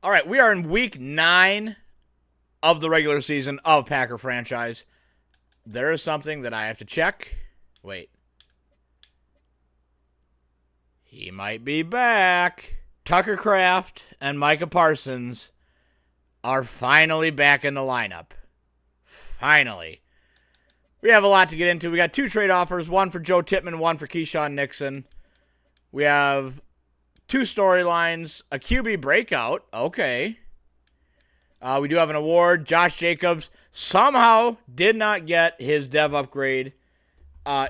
All right, we are in week 9 of the regular season of Packer franchise. There is something that I have to check. Wait. He might be back. Tucker Kraft and Micah Parsons are finally back in the lineup. Finally. We have a lot to get into. We got 2 trade offers, one for Joe Tippmann, one for Keyshawn Nixon. We have 2 storylines, a QB breakout. Okay. We do have an award. Josh Jacobs somehow did not get his dev upgrade,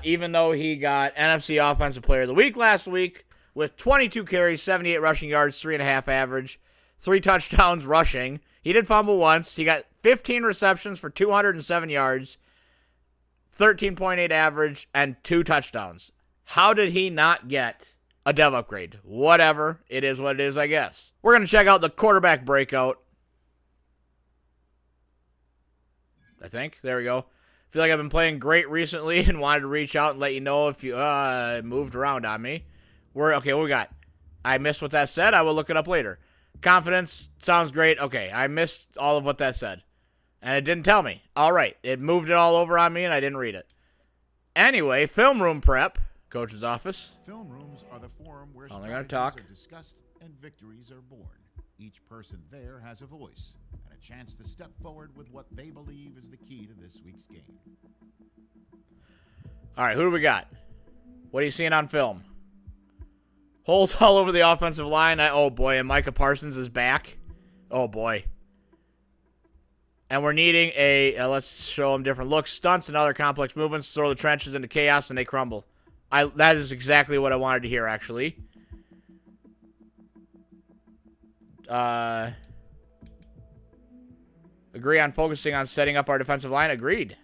even though he got NFC Offensive Player of the Week last week with 22 carries, 78 rushing yards, 3.5 average, 3 touchdowns rushing. He did fumble once. He got 15 receptions for 207 yards, 13.8 average, and 2 touchdowns. How did he not get a dev upgrade? Whatever. It is what it is, I guess. We're going to check out the quarterback breakout. I think. There we go. Feel like I've been playing great recently and wanted to reach out and let you know if you moved around on me. Okay, what we got? I missed what that said. I will look it up later. Confidence sounds great. Okay, I missed all of what that said. And it didn't tell me. All right, it moved it all over on me and I didn't read it. Anyway, film room prep. Coach's office. Film rooms are the forum where they're strategies gonna talk. are discussed and victories are born. Each person there has a voice and a chance to step forward with what they believe is the key to this week's game. All right, who do we got? What are you seeing on film? Holes all over the offensive line. Oh, boy, and Micah Parsons is back. Oh, boy. And we're needing let's show them different looks, stunts, and other complex movements. Throw the trenches into chaos, and they crumble. That is exactly what I wanted to hear, actually. Agree on focusing on setting up our defensive line. Agreed.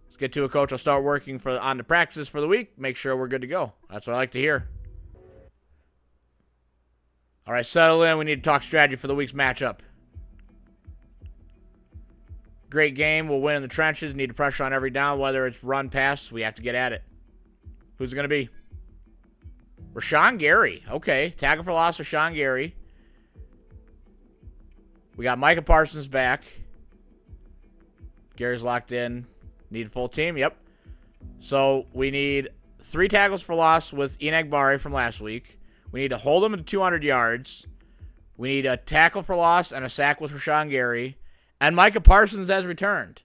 Let's get to a coach. I'll start working on the practices for the week. Make sure we're good to go. That's what I like to hear. All right, settle in. We need to talk strategy for the week's matchup. Great game. We'll win in the trenches. Need to pressure on every down, whether it's run, pass. We have to get at it. Who's it going to be? Rashawn Gary. Okay. Tackle for loss, Rashawn Gary. We got Micah Parsons back. Gary's locked in. Need a full team. Yep. So we need 3 tackles for loss with Ian Agbari from last week. We need to hold him to 200 yards. We need a tackle for loss and a sack with Rashawn Gary. And Micah Parsons has returned.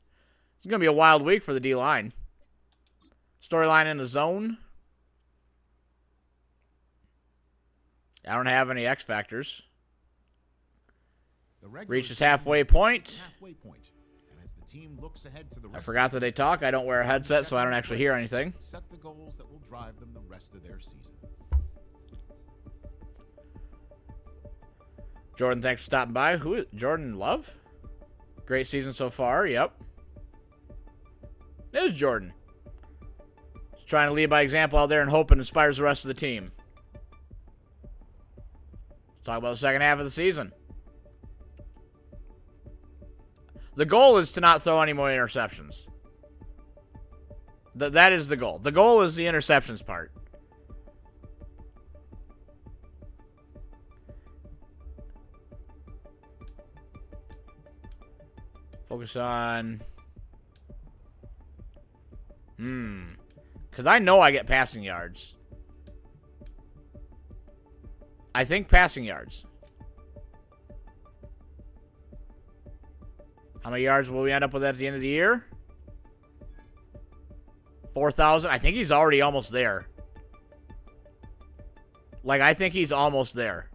It's going to be a wild week for the D-line. Storyline in the zone. I don't have any X factors. Reaches halfway point. And as the team looks ahead to the I forgot that they talk. I don't wear a headset, so I don't actually hear anything. Set the goals that will drive them the rest of their season. Jordan, thanks for stopping by. Who is Jordan Love? Great season so far. Yep. There's Jordan. He's trying to lead by example out there and hope it inspires the rest of the team. Let's talk about the second half of the season. The goal is to not throw any more interceptions. That is the goal. The goal is the interceptions part. Focus on... Because I know I get passing yards. I think passing yards. How many yards will we end up with at the end of the year? 4,000. I think he's already almost there. I think he's almost there.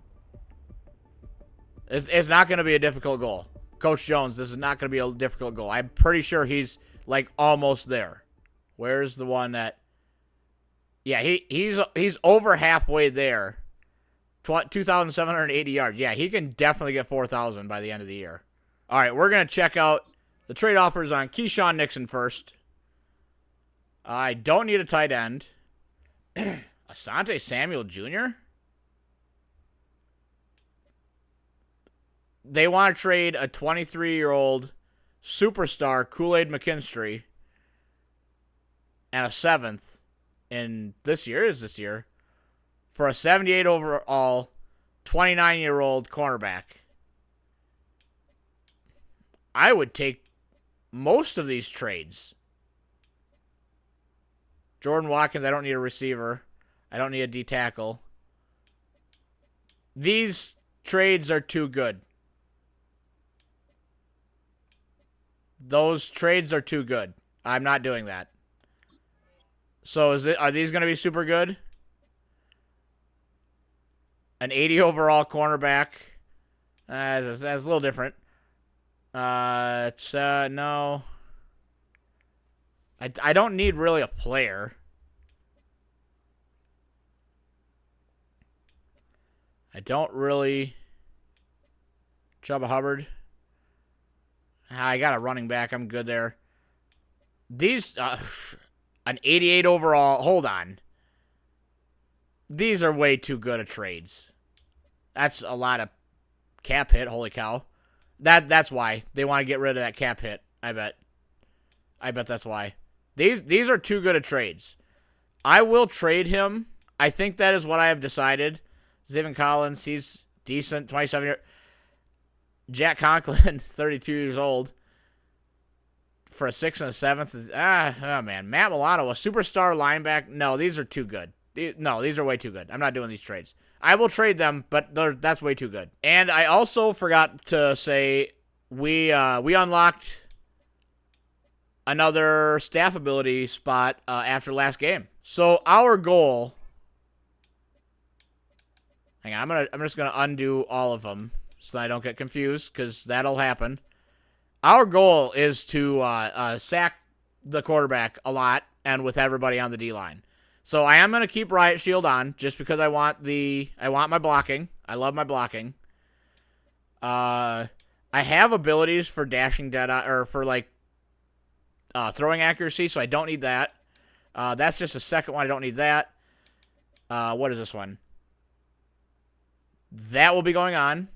It's not going to be a difficult goal. Coach Jones, this is not going to be a difficult goal. I'm pretty sure he's, almost there. Where's the one that... Yeah, he's over halfway there. 2,780 yards. Yeah, he can definitely get 4,000 by the end of the year. All right, we're going to check out the trade offers on Keyshawn Nixon first. I don't need a tight end. Asante Samuel Jr.? They want to trade a 23-year-old superstar, Kool-Aid McKinstry, and a 7th in this year, for a 78 overall 29-year-old cornerback. I would take most of these trades. Jordan Watkins, I don't need a receiver. I don't need a D tackle. These trades are too good. Those trades are too good. I'm not doing that. So are these going to be super good? An 80 overall cornerback. That's a little different. No. I don't need really a player. I don't really. Chuba Hubbard. I got a running back. I'm good there. These, an 88 overall. Hold on. These are way too good of trades. That's a lot of cap hit. Holy cow. That's why they want to get rid of that cap hit. I bet that's why. These are too good of trades. I will trade him. I think that is what I have decided. Zayvon Collins, he's decent, 27 years. Jack Conklin, 32 years old, for a 6th and a 7th. Oh man, Matt Milano, a superstar linebacker. No, these are too good. No, these are way too good. I'm not doing these trades. I will trade them, but that's way too good. And I also forgot to say we unlocked another staff ability spot after last game. So our goal. Hang on, I'm just gonna undo all of them so I don't get confused, because that'll happen. Our goal is to sack the quarterback a lot and with everybody on the D-line. So I am gonna keep Riot Shield on just because I want my blocking. I love my blocking. I have abilities for dashing dead or for like throwing accuracy, so I don't need that. That's just a second one. I don't need that. What is this one? That will be going on.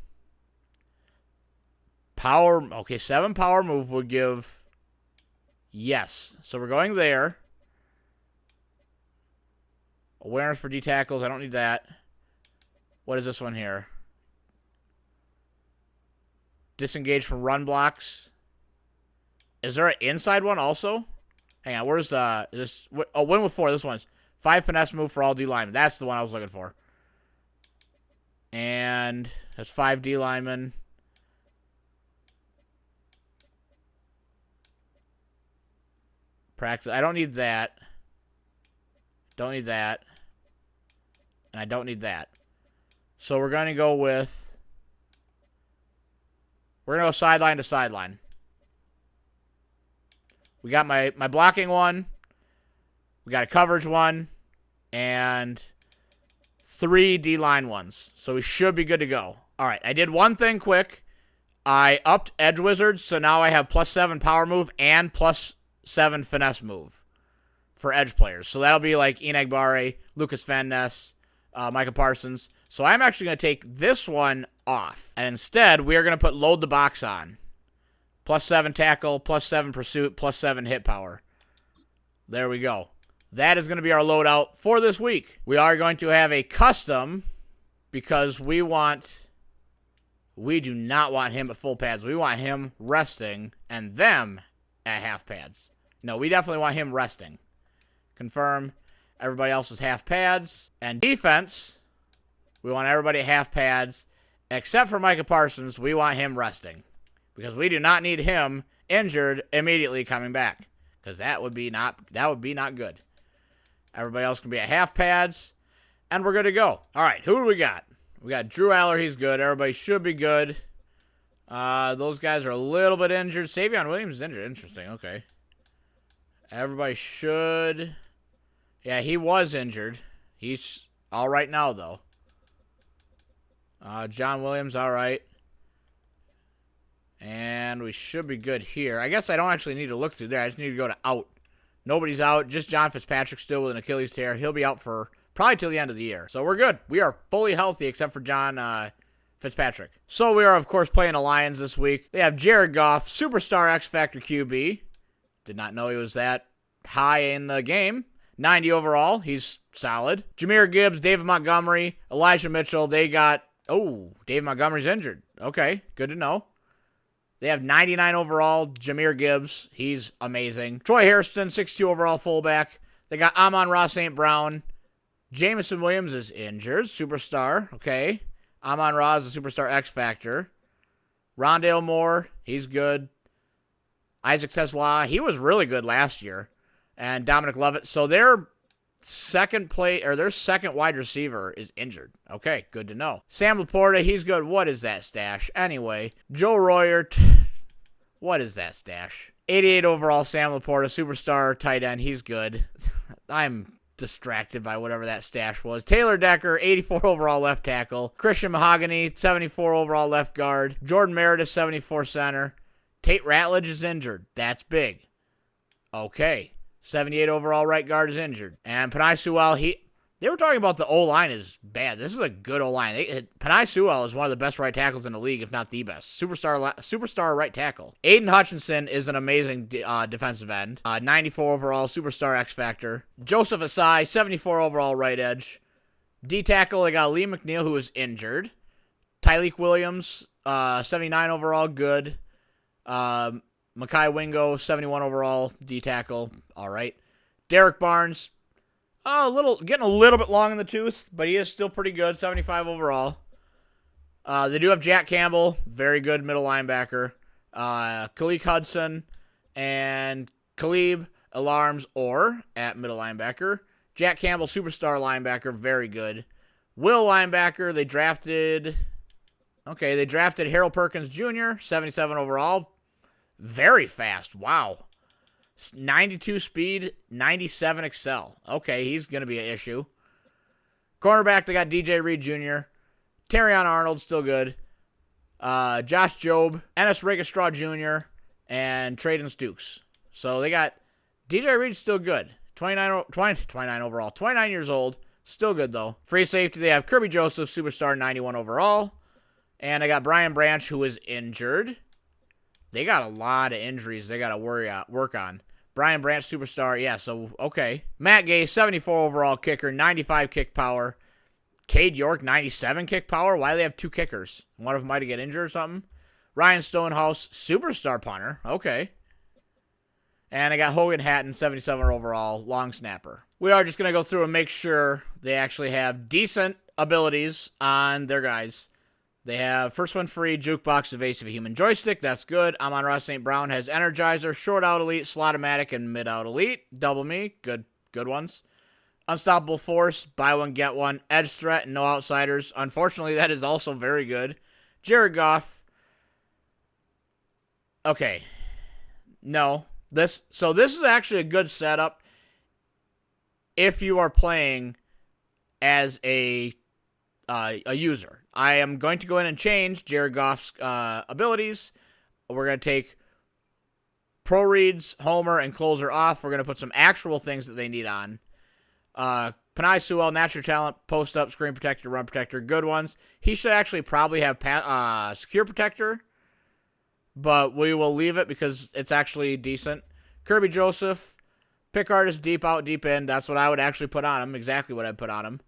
Power. Okay, 7 power move would give. Yes. So we're going there. Awareness for D tackles. I don't need that. What is this one here? Disengage from run blocks. Is there an inside one also? Hang on. Where's this? Oh, win with 4. This one's 5 finesse move for all D linemen. That's the one I was looking for. And that's 5 D linemen. Practice. I don't need that. Don't need that. And I don't need that. So we're going to go with. We're going to go sideline to sideline. We got my blocking one. We got a coverage one. And 3 D-line ones. So we should be good to go. All right, I did one thing quick. I upped Edge Wizards, so now I have +7 power move and +7 finesse move for edge players. So that'll be like Enagbare, Lucas Van Ness, Micah Parsons. So I'm actually going to take this one off. And instead, we are going to put load the box on. +7 tackle, +7 pursuit, +7 hit power. There we go. That is going to be our loadout for this week. We are going to have a custom because we do not want him at full pads. We want him resting and them at half pads. No, we definitely want him resting. Confirm. Everybody else is half pads. And defense, we want everybody at half pads except for Micah Parsons. We want him resting because we do not need him injured immediately coming back because that would be not good. Everybody else can be at half pads, and we're good to go. All right, who do we got? We got Drew Aller. He's good. Everybody should be good. Those guys are a little bit injured. Savion Williams is injured. Interesting. Okay. Everybody should. Yeah, he was injured. He's all right now, though. John Williams, all right. And we should be good here. I guess I don't actually need to look through there. I just need to go to out. Nobody's out. Just John Fitzpatrick still with an Achilles tear. He'll be out for probably till the end of the year. So we're good. We are fully healthy except for John Fitzpatrick. So we are, of course, playing the Lions this week. They have Jared Goff, Superstar X Factor QB. Did not know he was that high in the game. 90 overall. He's solid. Jahmyr Gibbs, David Montgomery, Elijah Mitchell. They got Oh, Dave Montgomery's injured. Okay, good to know. They have 99 overall, Jahmyr Gibbs. He's amazing. Troy Hairston, 62 overall fullback. They got Amon-Ra St. Brown. Jameson Williams is injured. Superstar. Okay. Amon-Ra is a superstar X Factor. Rondale Moore, he's good. Isaac Tesla, he was really good last year. And Dominic Lovett. So their second wide receiver is injured. Okay, good to know. Sam Laporta, he's good. What is that stash? Anyway, Joe Royer, what is that stash? 88 overall, Sam Laporta, superstar tight end. He's good. I'm distracted by whatever that stash was. Taylor Decker, 84 overall left tackle. Christian Mahogany, 74 overall left guard. Jordan Meredith, 74 center. Tate Ratledge is injured. That's big. Okay. 78 overall right guard is injured. And Penei Sewell, they were talking about the O-line is bad. This is a good O-line. Penei Sewell is one of the best right tackles in the league, if not the best. Superstar right tackle. Aiden Hutchinson is an amazing defensive end. 94 overall, superstar X Factor. Joseph Asai, 74 overall right edge. D-tackle, they got Lee McNeil, who is injured. Tyleek Williams, 79 overall, good. Makai Wingo, 71 overall, D-tackle, all right. Derek Barnes, getting a little bit long in the tooth, but he is still pretty good, 75 overall. They do have Jack Campbell, very good middle linebacker. Khalil Hudson and Khalib Alarms at middle linebacker. Jack Campbell, superstar linebacker, very good. Will linebacker, they drafted Harold Perkins Jr., 77 overall. Very fast. Wow. 92 speed, 97 excel. Okay, he's going to be an issue. Cornerback, they got DJ Reed Jr. Terrion Arnold, still good. Josh Jobe, Ennis Rakestraw Jr., and Traden Stukes. So they got DJ Reed, still good. 29 overall. 29 years old. Still good, though. Free safety, they have Kirby Joseph, superstar, 91 overall. And I got Brian Branch, who is injured. They got a lot of injuries they got to work on. Brian Branch, superstar. Yeah, so, okay. Matt Gay, 74 overall kicker, 95 kick power. Cade York, 97 kick power. Why do they have two kickers? One of them might get injured or something. Ryan Stonehouse, superstar punter. Okay. And I got Hogan Hatton, 77 overall, long snapper. We are just going to go through and make sure they actually have decent abilities on their guys. They have first one free, jukebox, evasive, human joystick. That's good. Amon-Ra St. Brown has energizer, short out elite, slot-o-matic, and mid out elite. Double me, good ones. Unstoppable force, buy one get one. Edge threat, no outsiders. Unfortunately, that is also very good. Jared Goff. Okay, no. This is actually a good setup if you are playing as a user. I am going to go in and change Jared Goff's abilities. We're going to take pro reads, homer, and closer off. We're going to put some actual things that they need on. Penei Sewell, natural talent, post up, screen protector, run protector, good ones. He should actually probably have secure protector, but we will leave it because it's actually decent. Kirby Joseph, pick artist, deep out, deep in. That's what I would actually put on him. Exactly what I'd put on him.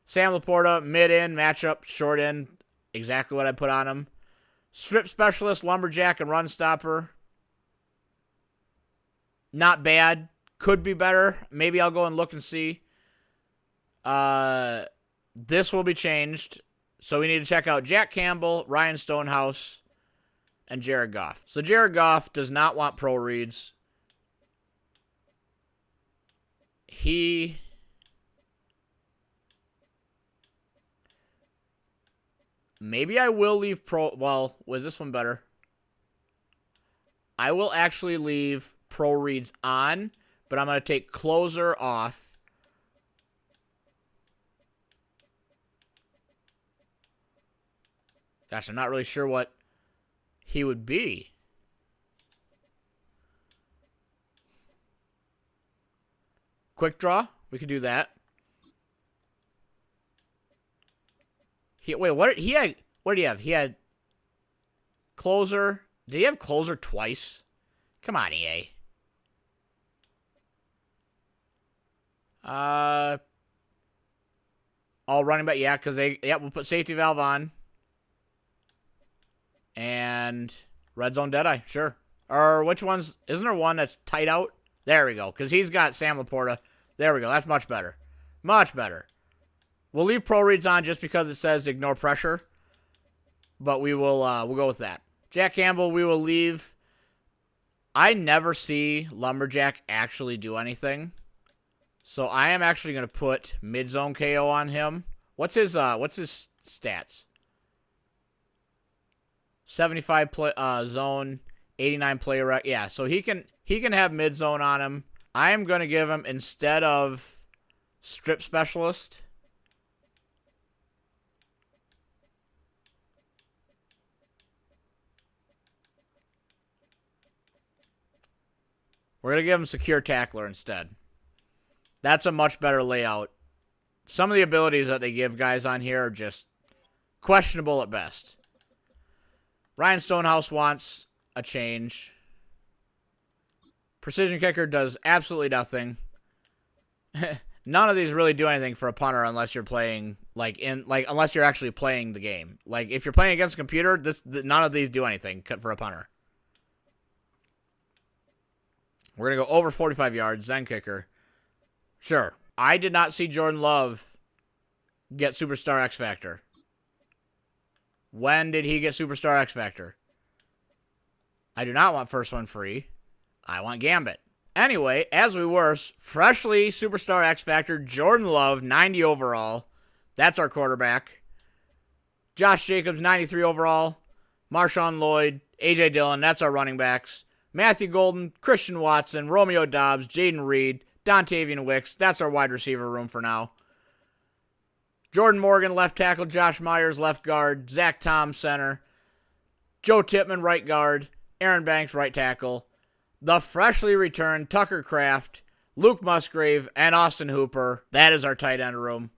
Sam Laporta, mid-in, matchup, short-in. Exactly what I put on him. Strip specialist, lumberjack, and run stopper. Not bad. Could be better. Maybe I'll go and look and see. This will be changed. So we need to check out Jack Campbell, Ryan Stonehouse, and Jared Goff. So Jared Goff does not want pro reads. Maybe I will leave pro... Well, was this one better? I will actually leave pro reads on, but I'm going to take closer off. Gosh, I'm not really sure what he would be. Quick draw. We could do that. What did he have? He had closer. Did he have closer twice? Come on, EA. All running back. Yeah, because we'll put safety valve on. And Red Zone Deadeye, sure. Or which one's, isn't there one that's tight out? There we go, because he's got Sam Laporta. There we go, that's much better. Much better. We'll leave pro reads on just because it says ignore pressure. But we'll go with that. Jack Campbell, we will leave. I never see Lumberjack actually do anything. So I am actually going to put mid-zone KO on him. What's his stats? 75 zone, 89 play rec. Yeah, so he can have mid-zone on him. I am going to give him, instead of strip specialist, we're going to give him secure tackler instead. That's a much better layout. Some of the abilities that they give guys on here are just questionable at best. Ryan Stonehouse wants a change. Precision kicker does absolutely nothing. None of these really do anything for a punter unless you're playing unless you're actually playing the game. Like if you're playing against a computer, none of these do anything for a punter. We're going to go over 45 yards, Zen kicker. Sure. I did not see Jordan Love get Superstar X Factor. When did he get Superstar X Factor? I do not want first one free. I want Gambit. Anyway, as we were, freshly Superstar X Factor, Jordan Love, 90 overall. That's our quarterback. Josh Jacobs, 93 overall. Marshawn Lloyd, A.J. Dillon, that's our running backs. Matthew Golden, Christian Watson, Romeo Dobbs, Jaden Reed, Dontavian Wicks. That's our wide receiver room for now. Jordan Morgan, left tackle. Josh Myers, left guard. Zach Tom, center. Joe Tippmann, right guard. Aaron Banks, right tackle. The freshly returned Tucker Kraft, Luke Musgrave, and Austin Hooper. That is our tight end room.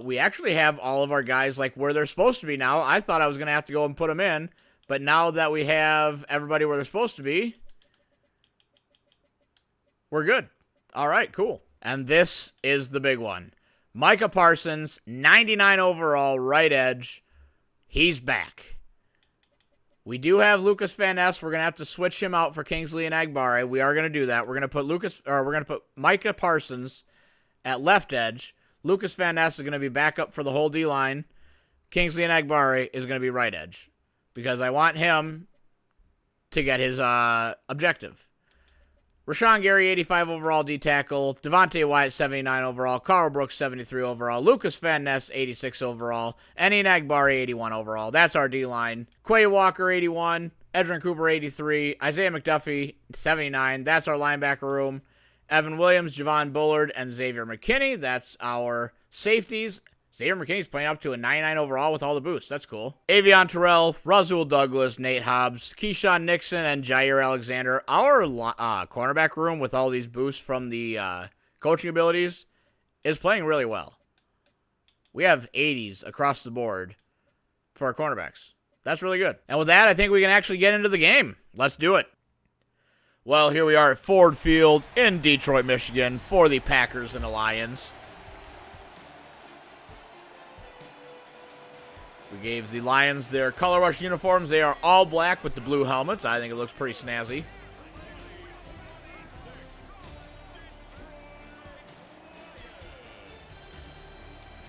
We actually have all of our guys like where they're supposed to be now. I thought I was going to have to go and put them in. But now that we have everybody where they're supposed to be, we're good. All right, cool. And this is the big one. Micah Parsons, 99 overall, right edge. He's back. We do have Lucas Van Ness. We're going to have to switch him out for Kingsley and Agbare. We are going to do that. We're going to put Micah Parsons at left edge. Lucas Van Ness is going to be back up for the whole D-line. Kingsley and Agbare is going to be right edge because I want him to get his objective. Rashawn Gary, 85 overall D-tackle. Devontae Wyatt, 79 overall. Carl Brooks, 73 overall. Lucas Van Ness, 86 overall. Eddie Agbare, 81 overall. That's our D-line. Quay Walker, 81. Edrin Cooper, 83. Isaiah McDuffie, 79. That's our linebacker room. Evan Williams, Javon Bullard, and Xavier McKinney. That's our safeties. Xavier McKinney's playing up to a 99 overall with all the boosts. That's cool. Avion Terrell, Rasul Douglas, Nate Hobbs, Keyshawn Nixon, and Jair Alexander. Our cornerback room with all these boosts from the coaching abilities is playing really well. We have 80s across the board for our cornerbacks. That's really good. And with that, I think we can actually get into the game. Let's do it. Well, here we are at Ford Field in Detroit, Michigan for the Packers and the Lions. We gave the Lions their color rush uniforms. They are all black with the blue helmets. I think it looks pretty snazzy.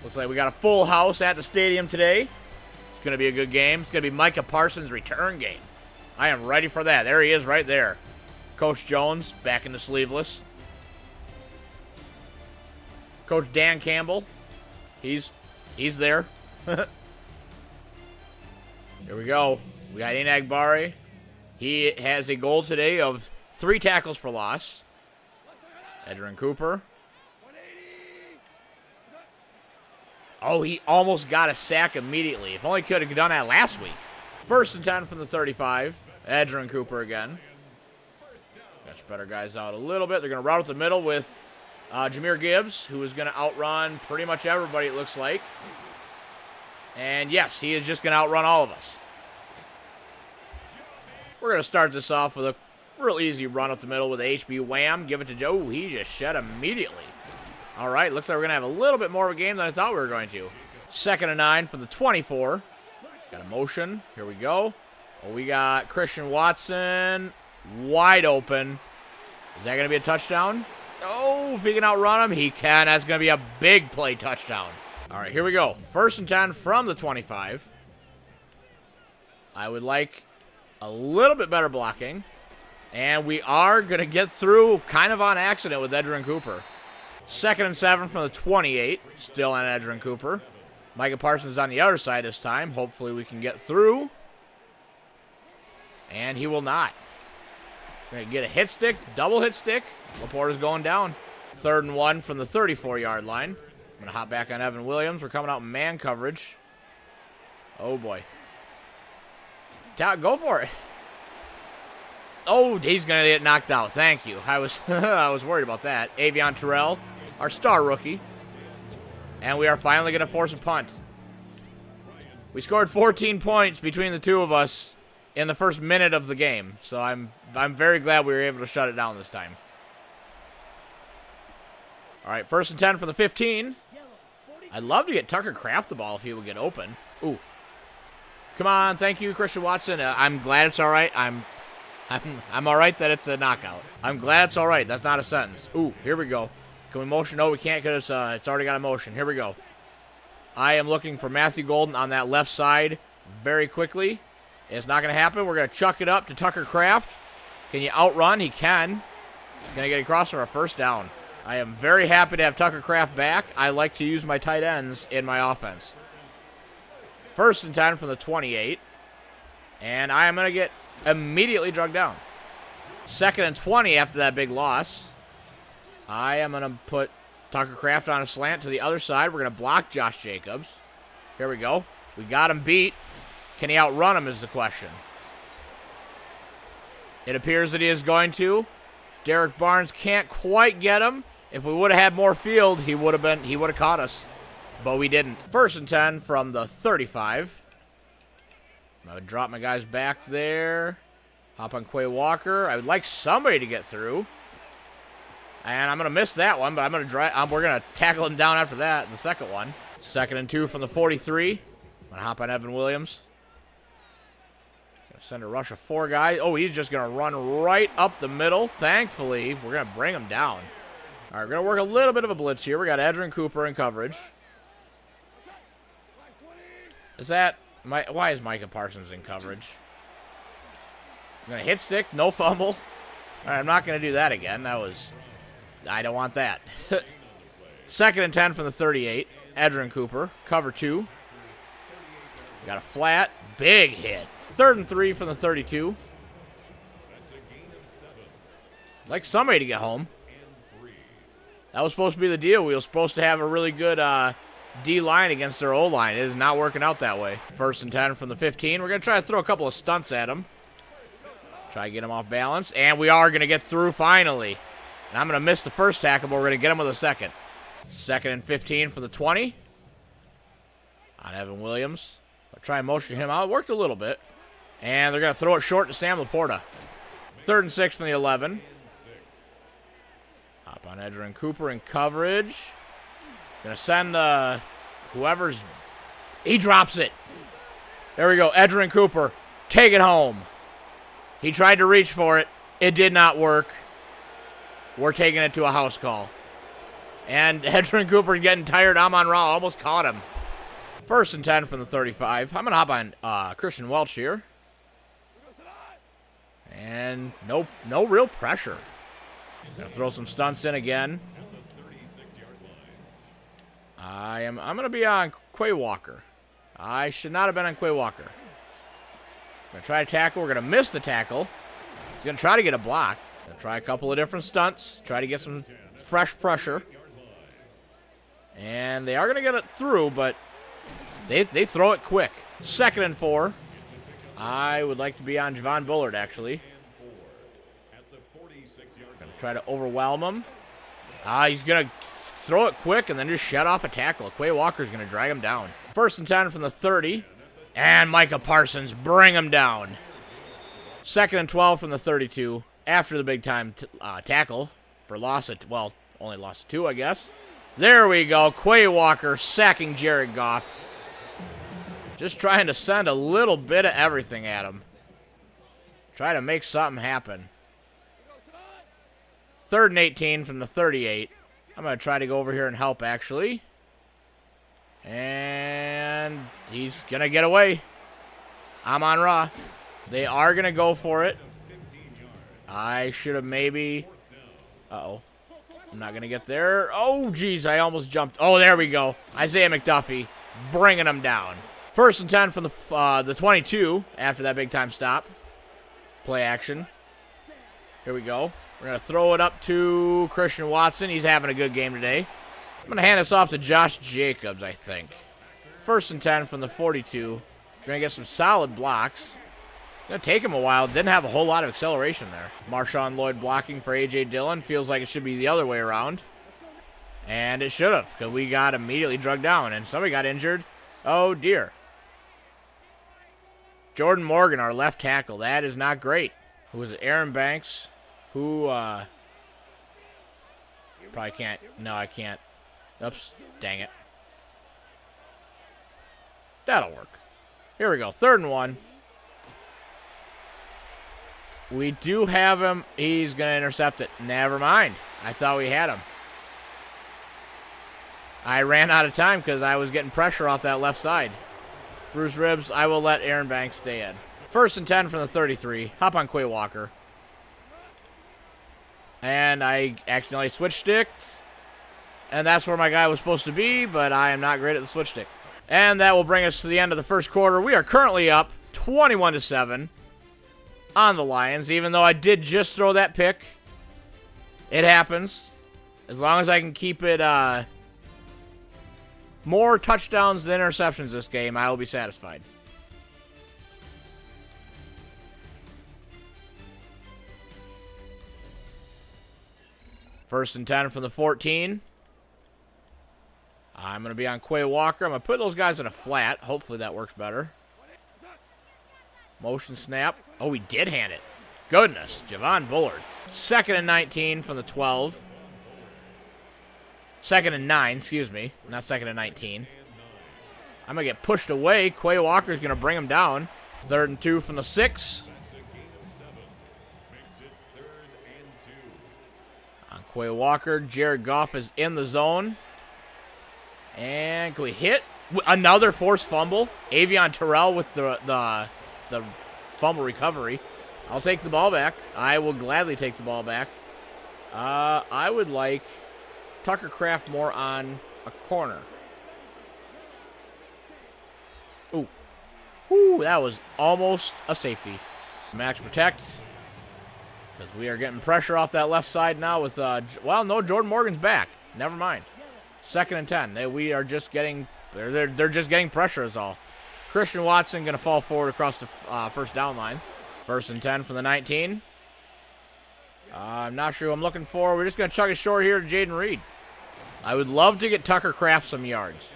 Looks like we got a full house at the stadium today. It's going to be a good game. It's going to be Micah Parsons' return game. I am ready for that. There he is right there. Coach Jones back in the sleeveless. Coach Dan Campbell. He's there. Here we go. We got Ian Agbare. He has a goal today of 3 tackles for loss. Edrin Cooper. Oh, he almost got a sack immediately. If only he could have done that last week. 1st and 10 from the 35. Edrin Cooper again. Got better guys out a little bit. They're going to route up the middle with Jahmyr Gibbs, who is going to outrun pretty much everybody, it looks like. And yes, he is just going to outrun all of us. We're going to start this off with a real easy run up the middle with HB Wham. Give it to Joe. He just shed immediately. All right, looks like we're going to have a little bit more of a game than I thought we were going to. 2nd and 9 from the 24. Got a motion. Here we go. We got Christian Watson wide open. Is that going to be a touchdown? Oh, if he can outrun him, he can. That's going to be a big play touchdown. All right, here we go. 1st and 10 from the 25. I would like a little bit better blocking. And we are going to get through kind of on accident with Edgerrin Cooper. 2nd and 7 from the 28. Still on Edgerrin Cooper. Micah Parsons on the other side this time. Hopefully we can get through. And he will not. Going to get a hit stick, double hit stick. Laporta's going down. 3rd and 1 from the 34-yard line. I'm going to hop back on Evan Williams. We're coming out in man coverage. Oh, boy. Go for it. Oh, he's going to get knocked out. Thank you. I was worried about that. Avion Terrell, our star rookie. And we are finally going to force a punt. We scored 14 points between the two of us in the first minute of the game. So I'm very glad we were able to shut it down this time. All right, 1st and 10 for the 15. I'd love to get Tucker Kraft the ball if he would get open. Ooh. Come on, thank you, Christian Watson. I'm glad it's all right. I'm all right that it's a knockout. I'm glad it's all right. That's not a sentence. Ooh, here we go. Can we motion? No, we can't because it's already got a motion. Here we go. I am looking for Matthew Golden on that left side very quickly. It's not going to happen. We're going to chuck it up to Tucker Kraft. Can you outrun? He can. Going to get across for a 1st down. I am very happy to have Tucker Kraft back. I like to use my tight ends in my offense. 1st and 10 from the 28. And I am going to get immediately drugged down. 2nd and 20 after that big loss. I am going to put Tucker Kraft on a slant to the other side. We're going to block Josh Jacobs. Here we go. We got him beat. Can he outrun him is the question. It appears that he is going to. Derek Barnes can't quite get him. If we would have had more field, he would have caught us. But we didn't. 1st and 10 from the 35. I would drop my guys back there. Hop on Quay Walker. I would like somebody to get through. And I'm going to miss that one, but I'm going to we're going to tackle him down after that, the second one. 2nd and 2 from the 43. I'm going to hop on Evan Williams. Gonna send a rush of 4 guys. Oh, he's just going to run right up the middle. Thankfully, we're going to bring him down. All right, we're going to work a little bit of a blitz here. We got Edgerrin Cooper in coverage. Why is Micah Parsons in coverage? I'm going to hit stick, no fumble. All right, I'm not going to do that again. I don't want that. 2nd and 10 from the 38. Edgerrin Cooper, cover 2. Got a flat, big hit. 3rd and 3 from the 32. I'd like somebody to get home. That was supposed to be the deal. We were supposed to have a really good D-line against their O-line. It is not working out that way. 1st and 10 from the 15. We're going to try to throw a couple of stunts at him. Try to get him off balance. And we are going to get through finally. And I'm going to miss the first tackle, but we're going to get him with a second. 2nd and 15 from the 20. On Evan Williams. I'll try and motion him out. It worked a little bit. And they're going to throw it short to Sam Laporta. 3rd and 6 from the 11. Hop on Edgerrin Cooper in coverage. Going to send whoever's... He drops it. There we go. Edgerrin Cooper. Take it home. He tried to reach for it. It did not work. We're taking it to a house call. And Edgerrin Cooper getting tired. Amon-Ra almost caught him. 1st and 10 from the 35. I'm going to hop on Christian Welch here. And no real pressure. Going to throw some stunts in again. I'm going to be on Quay Walker. I should not have been on Quay Walker. Going to try to tackle. We're going to miss the tackle. He's going to try to get a block. Going to try a couple of different stunts. Try to get some fresh pressure. And they are going to get it through, but they throw it quick. 2nd and 4. I would like to be on Javon Bullard, actually. Going to try to overwhelm him. He's going to throw it quick and then just shut off a tackle. Quay Walker's going to drag him down. 1st and 10 from the 30. And Micah Parsons bring him down. 2nd and 12 from the 32. After the big-time tackle for loss of, well, only loss of 2, I guess. There we go. Quay Walker sacking Jared Goff. Just trying to send a little bit of everything at him. Try to make something happen. 3rd and 18 from the 38. I'm going to try to go over here and help, actually. And he's going to get away. I'm on Raw. They are going to go for it. I should have maybe... Uh-oh. I'm not going to get there. Oh, geez, I almost jumped. Oh, there we go. Isaiah McDuffie bringing him down. 1st and 10 from the 22 after that big-time stop. Play action. Here we go. We're going to throw it up to Christian Watson. He's having a good game today. I'm going to hand this off to Josh Jacobs, I think. 1st and 10 from the 42. We're going to get some solid blocks. Going to take him a while. Didn't have a whole lot of acceleration there. Marshawn Lloyd blocking for A.J. Dillon. Feels like it should be the other way around. And it should have, because we got immediately drugged down, and somebody got injured. Oh, dear. Jordan Morgan, our left tackle. That is not great. Who was it? Aaron Banks, who probably can't. No, I can't. Oops. Dang it. That'll work. Here we go. 3rd and 1. We do have him. He's going to intercept it. Never mind. I thought we had him. I ran out of time because I was getting pressure off that left side. Bruce Ribs, I will let Aaron Banks stay in. 1st and 10 from the 33. Hop on Quay Walker. And I accidentally switch sticked. And that's where my guy was supposed to be, but I am not great at the switch stick. And that will bring us to the end of the first quarter. We are currently up 21-7 on the Lions, even though I did just throw that pick. It happens. As long as I can keep it more touchdowns than interceptions this game, I will be satisfied. First and 10 from the 14. I'm going to be on Quay Walker. I'm going to put those guys in a flat. Hopefully that works better. Motion snap. Oh, he did hand it. Goodness. Javon Bullard. 2nd and 19 from the 12. 2nd and 9, excuse me. Not 2nd and 19. I'm going to get pushed away. Quay Walker's going to bring him down. 3rd and 2 from the 6. On Quay Walker, Jared Goff is in the zone. And can we hit? Another forced fumble. Avion Terrell with the fumble recovery. I'll take the ball back. I will gladly take the ball back. I would like Tucker Kraft more on a corner. Ooh. Ooh, that was almost a safety. Match protect. Because we are getting pressure off that left side now with, well, no, Jordan Morgan's back. Never mind. 2nd and 10. We are just getting, they're just getting pressure is all. Christian Watson going to fall forward across the first down line. 1st and 10 from the 19. I'm not sure who I'm looking for. We're just going to chuck it short here to Jaden Reed. I would love to get Tucker Kraft some yards.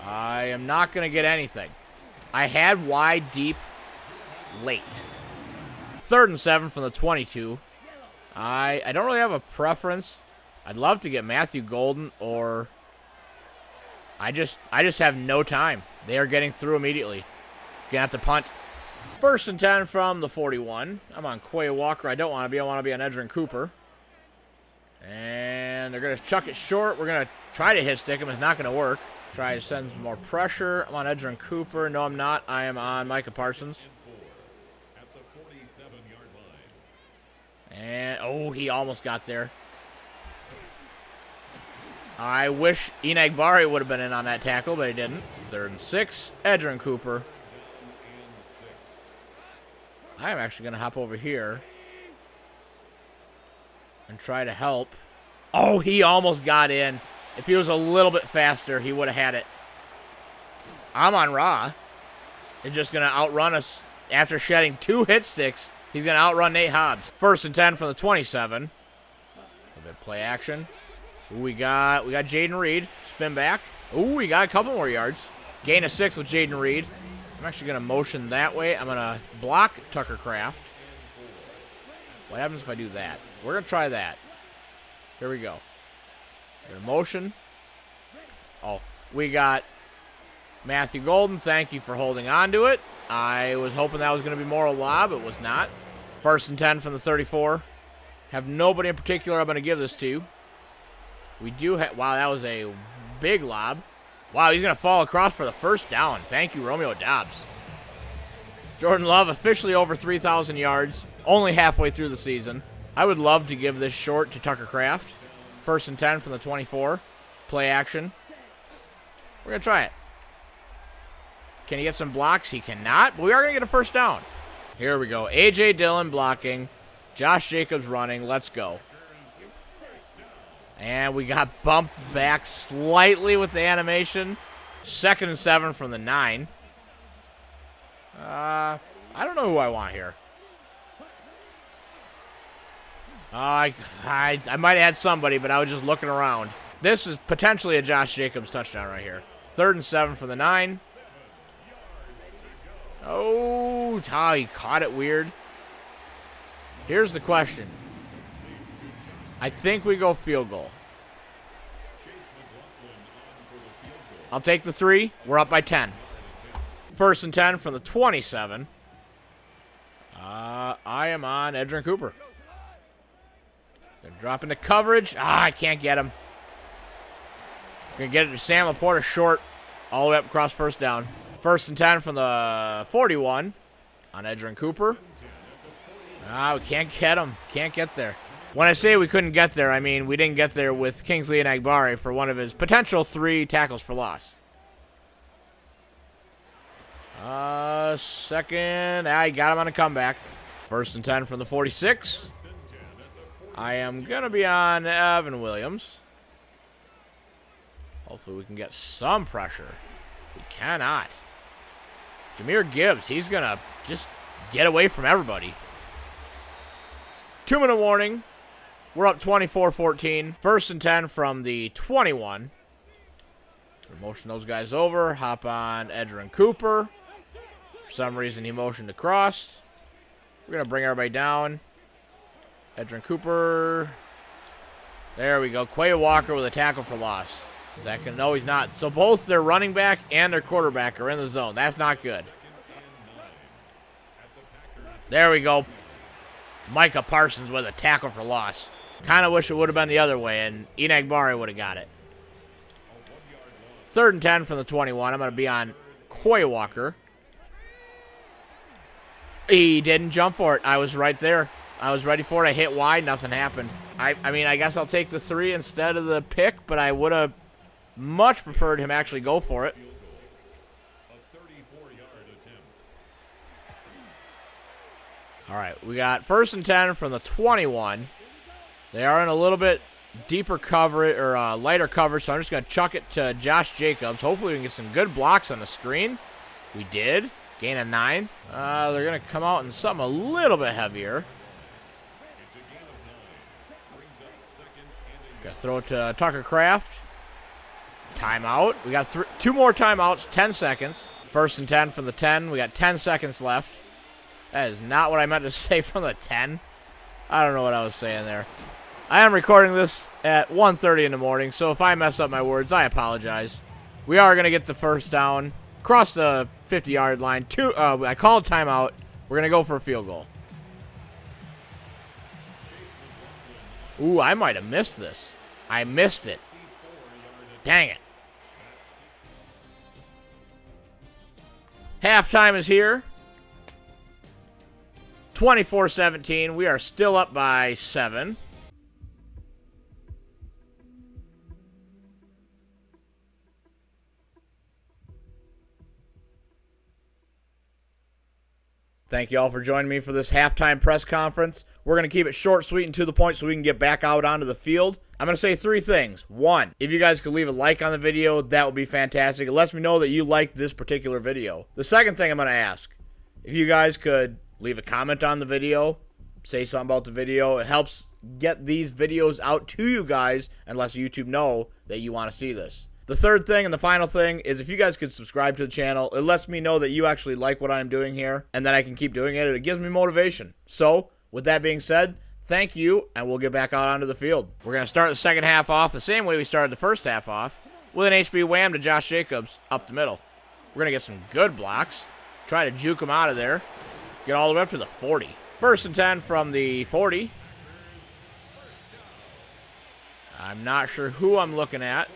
I am not going to get anything. I had wide deep late. 3rd and 7 from the 22. I don't really have a preference. I'd love to get Matthew Golden, or I just have no time. They are getting through immediately. Gonna have to punt. 1st and 10 from the 41. I'm on Quay Walker. I don't want to be. I want to be on Edgerrin Cooper. And they're going to chuck it short. We're going to try to hit stick him. It's not going to work. Try to send some more pressure. I'm on Edgerrin Cooper. No, I'm not. I am on Micah Parsons. And, oh, he almost got there. I wish Enagbari would have been in on that tackle, but he didn't. 3rd and 6. Edgerrin Cooper. I am actually going to hop over here and try to help. Oh, he almost got in. If he was a little bit faster, he would have had it. I'm on Raw. He's just going to outrun us after shedding 2 hit sticks. He's going to outrun Nate Hobbs. 1st and 10 from the 27. A bit of play action. Ooh, we got Jaden Reed. Spin back. Ooh, we got a couple more yards. Gain of 6 with Jaden Reed. I'm actually going to motion that way. I'm going to block Tucker Kraft. What happens if I do that? We're going to try that. Here we go. We're going to motion. Oh, we got Matthew Golden. Thank you for holding on to it. I was hoping that was going to be more a lob. It was not. 1st and 10 from the 34. Have nobody in particular I'm going to give this to. We do have... Wow, that was a big lob. Wow, he's going to fall across for the first down. Thank you, Romeo Dobbs. Jordan Love officially over 3,000 yards. Only halfway through the season. I would love to give this short to Tucker Kraft. 1st and 10 from the 24. Play action. We're going to try it. Can he get some blocks? He cannot, but we are going to get a first down. Here we go. A.J. Dillon blocking. Josh Jacobs running. Let's go. And we got bumped back slightly with the animation. 2nd and 7 from the 9. I don't know who I want here. I might have had somebody, but I was just looking around. This is potentially a Josh Jacobs touchdown right here. 3rd and 7 from the 9. Oh, he caught it weird. Here's the question. I think we go field goal. I'll take the 3. We're up by 10. 1st and 10 from the 27. I am on Edgerrin Cooper. Gonna drop into coverage. I can't get him. Gonna get it to Sam Laporta short. All the way up across 1st down. 1st and 10 from the 41 on Edgerrin Cooper. We can't get him. Can't get there. When I say we couldn't get there, I mean we didn't get there with Kingsley Enagbare for one of his potential 3 tackles for loss. 2nd. He got him on a comeback. 1st and 10 from the 46. I am going to be on Evan Williams. Hopefully we can get some pressure. We cannot. Jahmyr Gibbs, he's going to just get away from everybody. 2-minute warning. We're up 24-14. 1st and 10 from the 21. Motion those guys over. Hop on Edgerrin Cooper. For some reason, he motioned across. We're going to bring everybody down. Edgerrin Cooper. There we go. Quay Walker with a tackle for loss. Is that gonna? No, he's not. So both their running back and their quarterback are in the zone. That's not good. There we go. Micah Parsons with a tackle for loss. Kind of wish it would have been the other way, and Enagbare would have got it. 3rd and 10 from the 21. I'm going to be on Quay Walker. He didn't jump for it. I was right there. I was ready for it. I hit wide. Nothing happened. I mean, I guess I'll take the 3 instead of the pick, but I would have much preferred him actually go for it. All right, we got 1st and 10 from the 21. They are in a little bit deeper coverage or lighter coverage, so I'm just going to chuck it to Josh Jacobs. Hopefully we can get some good blocks on the screen. We did. Gain of 9. They're going to come out in something a little bit heavier. Got to throw it to Tucker Kraft. Timeout. We got 2 more timeouts, 10 seconds. 1st and 10 from the 10. We got 10 seconds left. That is not what I meant to say from the 10. I don't know what I was saying there. I am recording this at 1:30 in the morning, so if I mess up my words, I apologize. We are going to get the first down. Cross the 50-yard line. I called timeout. We're going to go for a field goal. Ooh, I might have missed this. I missed it. Dang it. Halftime is here. 24-17. We are still up by 7. Thank you all for joining me for this halftime press conference. We're going to keep it short, sweet, and to the point so we can get back out onto the field. I'm going to say 3 things. 1, if you guys could leave a like on the video, that would be fantastic. It lets me know that you liked this particular video. The second thing I'm going to ask, if you guys could leave a comment on the video, say something about the video. It helps get these videos out to you guys and lets YouTube know that you want to see this. The third thing and the final thing is if you guys could subscribe to the channel, it lets me know that you actually like what I'm doing here and that I can keep doing it. It gives me motivation. So, with that being said, thank you, and we'll get back out onto the field. We're going to start the second half off the same way we started the first half off, with an HB wham to Josh Jacobs up the middle. We're going to get some good blocks. Try to juke him out of there. Get all the way up to the 40. 1st and 10 from the 40. I'm not sure who I'm looking at.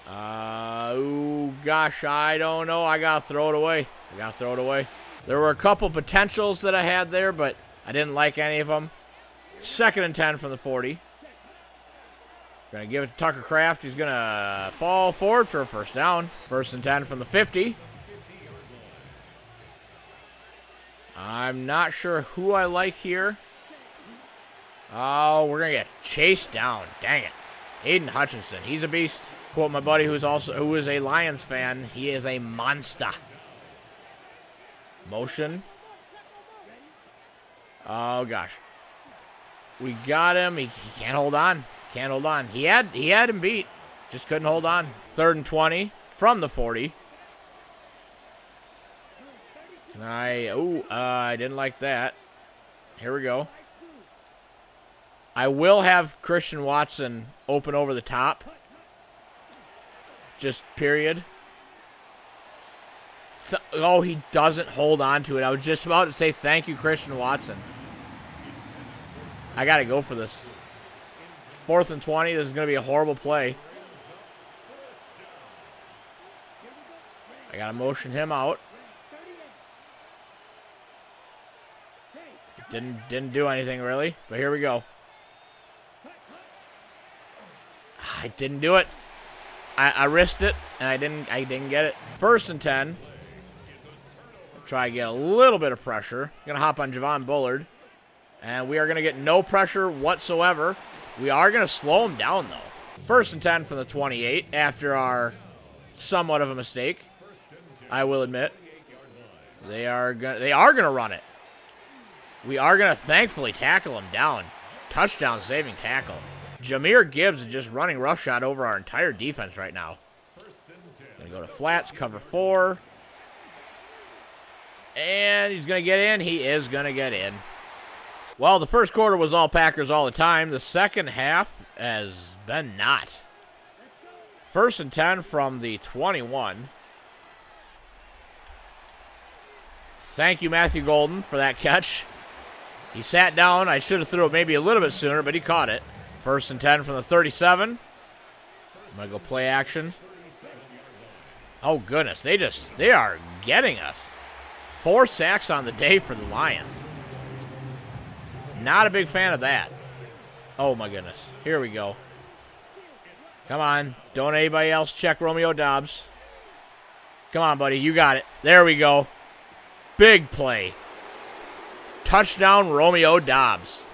Oh, gosh, I don't know. I got to throw it away. There were a couple potentials that I had there, but I didn't like any of them. 2nd and 10 from the 40. Going to give it to Tucker Kraft. He's going to fall forward for a 1st down. 1st and 10 from the 50. I'm not sure who I like here. Oh, we're going to get chased down. Dang it. Aiden Hutchinson. He's a beast. Quote my buddy who is a Lions fan. He is a monster. Motion. Oh, gosh. We got him. He can't hold on. He had him beat. Just couldn't hold on. 3rd and 20 from the 40. I didn't like that. Here we go. I will have Christian Watson open over the top. Just period. He doesn't hold on to it. I was just about to say thank you, Christian Watson. I got to go for this. 4th and 20. This is going to be a horrible play. I got to motion him out. Didn't do anything really, but here we go. I didn't do it. I risked it, and I didn't get it. 1st and 10. Try to get a little bit of pressure. Gonna hop on Javon Bullard, and we are gonna get no pressure whatsoever. We are gonna slow him down though. 1st and 10 from the 28 after our somewhat of a mistake. I will admit. They are gonna run it. We are gonna thankfully tackle him down. Touchdown saving tackle. Jahmyr Gibbs is just running roughshod over our entire defense right now. Gonna go to flats, cover 4. And he's gonna get in. He is gonna get in. Well, the 1st quarter was all Packers all the time. The 2nd half has been not. 1st and 10 from the 21. Thank you, Matthew Golden, for that catch. He sat down. I should have threw it maybe a little bit sooner, but he caught it. 1st and 10 from the 37. I'm going to go play action. Oh, goodness. They are getting us. 4 sacks on the day for the Lions. Not a big fan of that. Oh, my goodness. Here we go. Come on. Don't anybody else check Romeo Doubs. Come on, buddy. You got it. There we go. Big play. Touchdown, Romeo Doubs.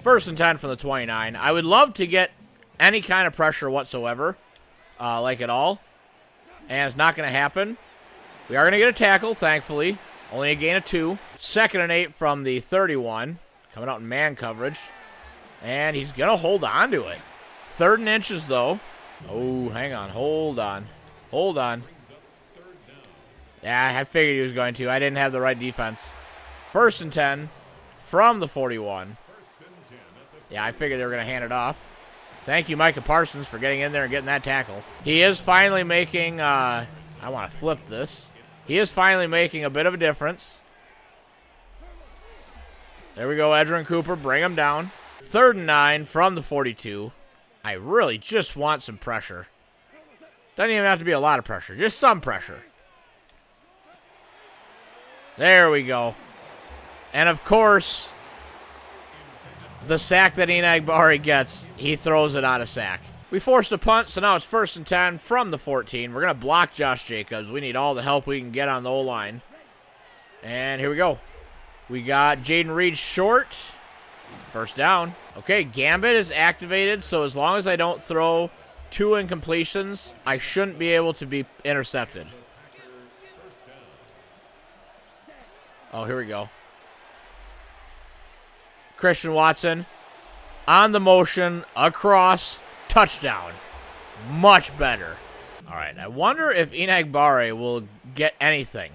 1st and 10 from the 29. I would love to get any kind of pressure whatsoever, like at all. And it's not going to happen. We are going to get a tackle, thankfully. Only a gain of 2. 2nd and 8 from the 31. Coming out in man coverage. And he's going to hold on to it. 3rd and inches, though. Oh, hang on. Hold on. Yeah, I figured he was going to. I didn't have the right defense. 1st and 10 from the 41. Yeah, I figured they were going to hand it off. Thank you, Micah Parsons, for getting in there and getting that tackle. He is finally making, I want to flip this. He is finally making a bit of a difference. There we go, Edgerrin Cooper, bring him down. 3rd and 9 from the 42. I really just want some pressure. Doesn't even have to be a lot of pressure, just some pressure. There we go. And of course, the sack that Enagbare gets, he throws it out of sack. We forced a punt, so now it's 1st and 10 from the 14. We're going to block Josh Jacobs. We need all the help we can get on the O-line. And here we go. We got Jaden Reed short. 1st down. Okay, Gambit is activated, so as long as I don't throw 2 incompletions, I shouldn't be able to be intercepted. Oh, here we go. Christian Watson on the motion, across, touchdown. Much better. All right, I wonder if Enagbare will get anything.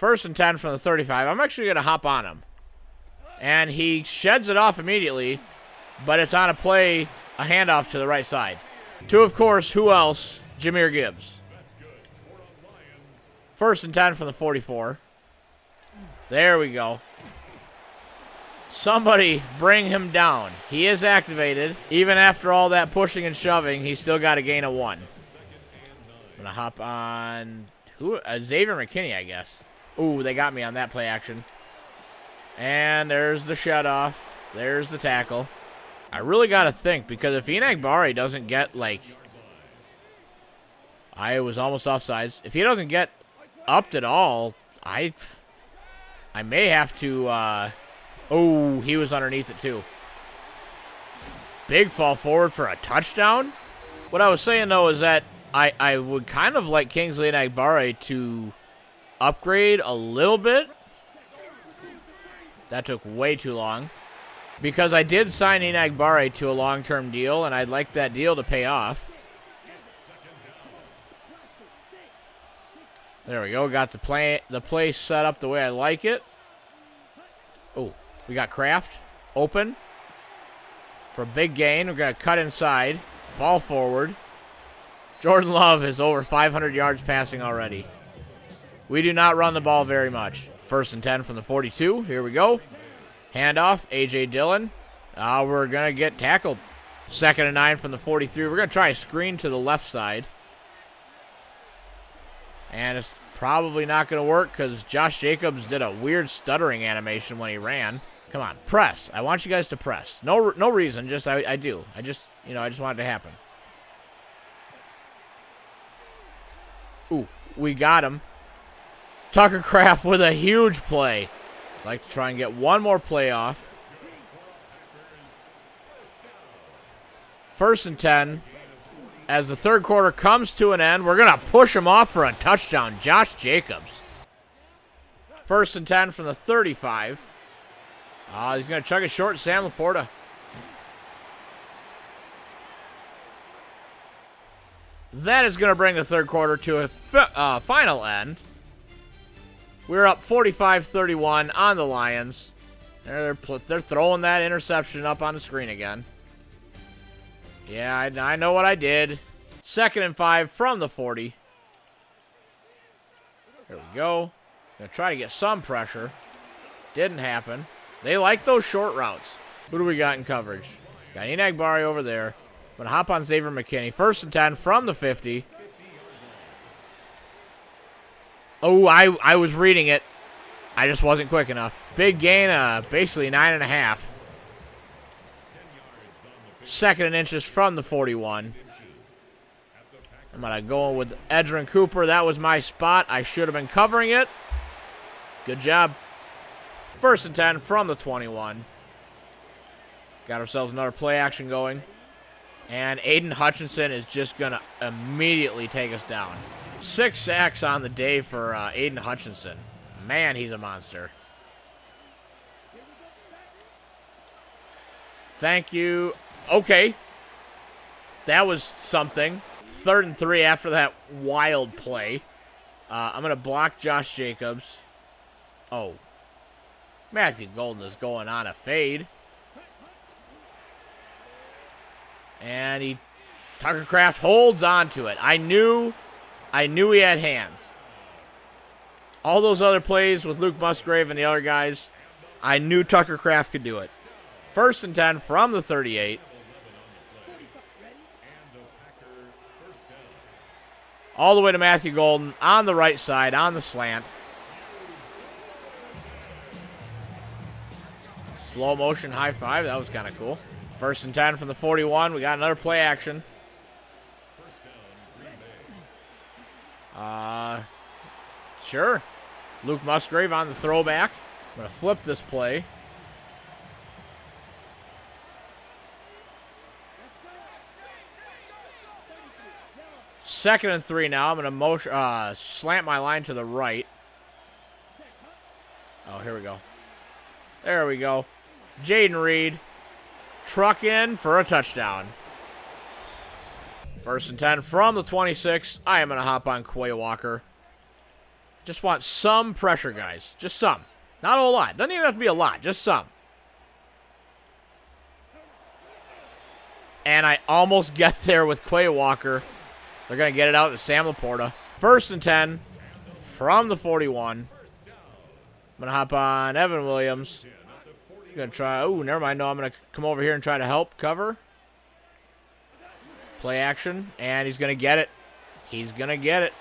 1st and 10 from the 35. I'm actually going to hop on him. And he sheds it off immediately, but it's on a play, a handoff to the right side. To, of course, who else? Jahmyr Gibbs. First and 10 from the 44. There we go. Somebody bring him down. He is activated. Even after all that pushing and shoving, he's still got a gain of 1. I'm going to hop on Xavier McKinney, I guess. Ooh, they got me on that play action. And there's the shut off. There's the tackle. I really got to think, because if Enagbare doesn't get, like... I was almost offsides. If he doesn't get upped at all, I may have to... oh, he was underneath it too. Big fall forward for a touchdown? What I was saying, though, is that I would kind of like Kingsley Enagbare to upgrade a little bit. That took way too long. Because I did sign Enagbare to a long-term deal, and I'd like that deal to pay off. There we go. Got the play set up the way I like it. Oh, we got Kraft open for a big gain. We're going to cut inside, fall forward. Jordan Love is over 500 yards passing already. We do not run the ball very much. First and 10 from the 42. Here we go. Handoff, A.J. Dillon. We're going to get tackled. Second and 9 from the 43. We're going to try a screen to the left side. And it's probably not going to work because Josh Jacobs did a weird stuttering animation when he ran. Come on, press. I want you guys to press. No reason, just I do. I just want it to happen. Ooh, we got him. Tucker Kraft with a huge play. I'd like to try and get one more play off. First and 10. As the third quarter comes to an end, we're going to push him off for a touchdown. Josh Jacobs. First and 10 from the 35. He's going to chug it short, Sam Laporta. That is going to bring the third quarter to a final end. We're up 45-31 on the Lions. They're throwing that interception up on the screen again. Yeah, I know what I did. Second and 5 from the 40. There we go. Gonna try to get some pressure. Didn't happen. They like those short routes. Who do we got in coverage? Got Enagbare over there. Gonna hop on Xavier McKinney. First and 10 from the 50. Oh, I was reading it. I just wasn't quick enough. Big gain, basically 9.5. Second and inches from the 41. I'm going to go with Edgerrin Cooper. That was my spot. I should have been covering it. Good job. First and 10 from the 21. Got ourselves another play action going. And Aiden Hutchinson is just going to immediately take us down. 6 sacks on the day for Aiden Hutchinson. Man, he's a monster. Thank you. Okay. That was something. 3rd and 3 after that wild play. I'm going to block Josh Jacobs. Oh. Matthew Golden is going on a fade. And Tucker Kraft holds on to it. I knew he had hands. All those other plays with Luke Musgrave and the other guys, I knew Tucker Kraft could do it. First and 10 from the 38. All the way to Matthew Golden on the right side, on the slant. Slow motion high five. That was kind of cool. First and 10 from the 41. We got another play action. Sure. Luke Musgrave on the throwback. I'm going to flip this play. Second and 3 now. I'm going to slant my line to the right. Oh, here we go. There we go. Jaden Reed. Truck in for a touchdown. First and 10 from the 26. I am going to hop on Quay Walker. Just want some pressure, guys. Just some. Not a whole lot. Doesn't even have to be a lot. Just some. And I almost get there with Quay Walker. They're going to get it out to Sam Laporta. First and 10 from the 41. I'm going to hop on Evan Williams. He's going to try. Oh, never mind. No, I'm going to come over here and try to help cover. Play action, and he's going to get it. He's going to get it.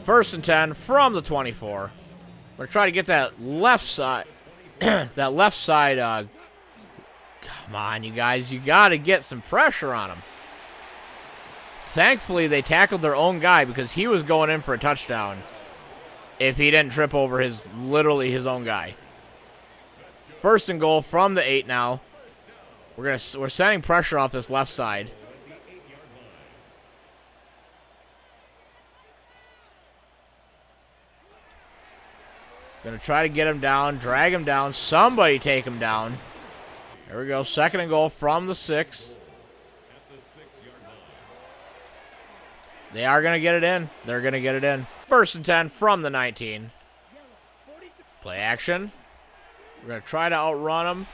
First and 10 from the 24. We're going to try to get that left side. That left side. Come on, you guys. You got to get some pressure on him. Thankfully, they tackled their own guy because he was going in for a touchdown if he didn't trip over literally his own guy. First and goal from the 8 now. We're sending pressure off this left side. Gonna try to get him down, drag him down. Somebody take him down. There we go. Second and goal from the 6. They are going to get it in. They're going to get it in. First and 10 from the 19. Play action. We're going to try to outrun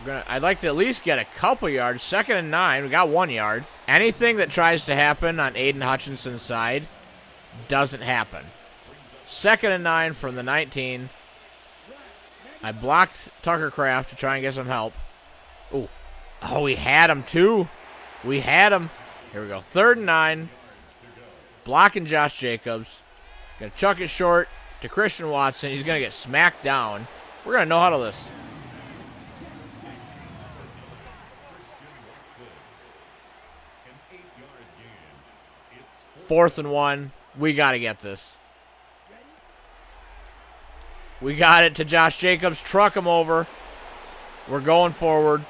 them. I'd like to at least get a couple yards. Second and 9. We got 1 yard. Anything that tries to happen on Aiden Hutchinson's side doesn't happen. Second and 9 from the 19. I blocked Tucker Kraft to try and get some help. Ooh. Oh, we had him too. We had him. Here we go. Third and 9. Blocking Josh Jacobs. Going to chuck it short to Christian Watson. He's going to get smacked down. We're going to no-huddle this. Fourth and 1. We got to get this. We got it to Josh Jacobs. Truck him over. We're going forward.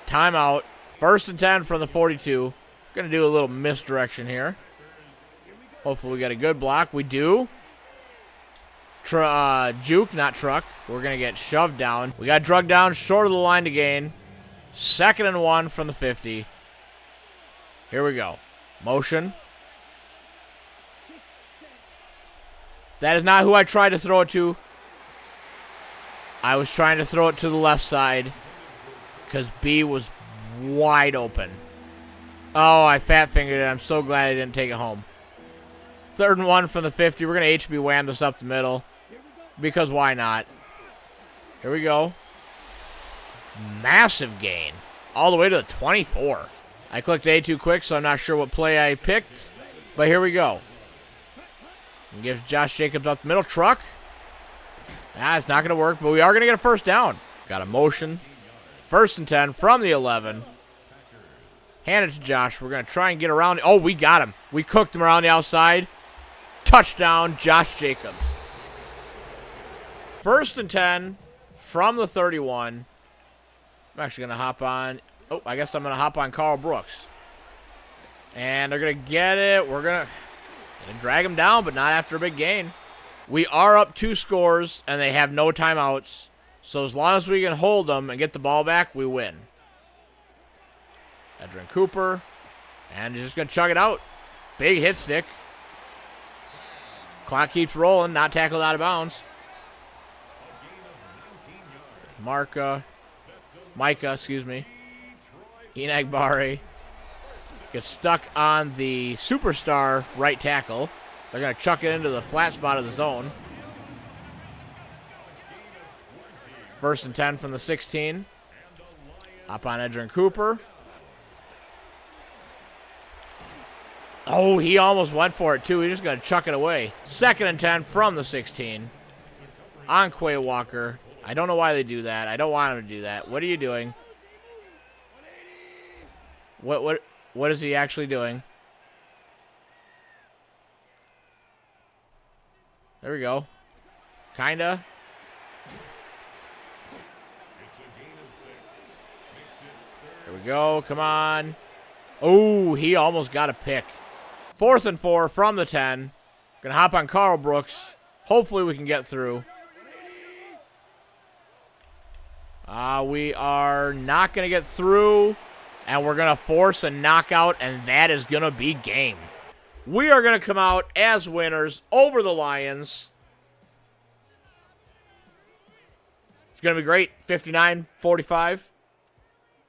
Timeout. First and 10 from the 42. Going to do a little misdirection here. Hopefully we got a good block. We do. Juke, not truck. We're going to get shoved down. We got drugged down short of the line to gain. Second and 1 from the 50. Here we go. Motion. That is not who I tried to throw it to. I was trying to throw it to the left side because B was wide open. Oh, I fat fingered it. I'm so glad I didn't take it home. Third and 1 from the 50. We're going to HB wham this up the middle because why not? Here we go. Massive gain. All the way to the 24. I clicked A too quick, so I'm not sure what play I picked. But here we go. Gives Josh Jacobs up the middle. Truck. It's not going to work, but we are going to get a first down. Got a motion. First and 10 from the 11. Hand it to Josh. We're going to try and get around. Oh, we got him. We cooked him around the outside. Touchdown, Josh Jacobs. First and 10 from the 31. I'm actually going to hop on. Oh, I guess I'm going to hop on Carl Brooks. And they're going to get it. We're going to drag him down, but not after a big gain. We are up 2 scores, and they have no timeouts. So as long as we can hold them and get the ball back, we win. Edrin Cooper. And he's just going to chug it out. Big hit stick. Clock keeps rolling. Not tackled out of bounds. Micah, Enagbare gets stuck on the superstar right tackle. They're going to chuck it into the flat spot of the zone. First and 10 from the 16. Hop on Edrin Cooper. Oh, he almost went for it, too. He's just going to chuck it away. Second and 10 from the 16. On Quay Walker. I don't know why they do that. I don't want him to do that. What are you doing? What is he actually doing? There we go. Kinda. There we go. Come on. Oh, he almost got a pick. Fourth and 4 from the 10. Gonna hop on Carl Brooks. Hopefully we can get through. We are not going to get through, and we're going to force a knockout, and that is going to be game. We are going to come out as winners over the Lions. going to be great. 59-45.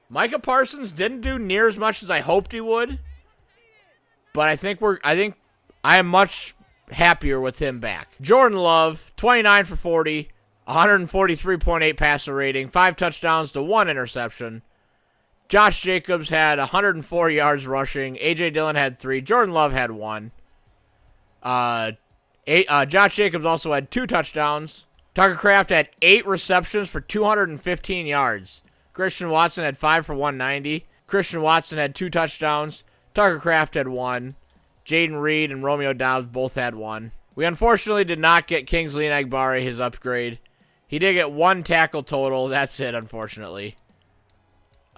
Micah Parsons didn't do near as much as I hoped he would. But I think I am much happier with him back. Jordan Love, 29 for 40, 143.8 passer rating, 5 touchdowns to 1 interception. Josh Jacobs had 104 yards rushing. A.J. Dillon had 3. Jordan Love had 1. Josh Jacobs also had 2 touchdowns. Tucker Kraft had 8 receptions for 215 yards. Christian Watson had 5 for 190. Christian Watson had 2 touchdowns. Tucker Kraft had 1. Jaden Reed and Romeo Doubs both had 1. We unfortunately did not get Kingsley Enagbare his upgrade. He did get 1 tackle total. That's it, unfortunately.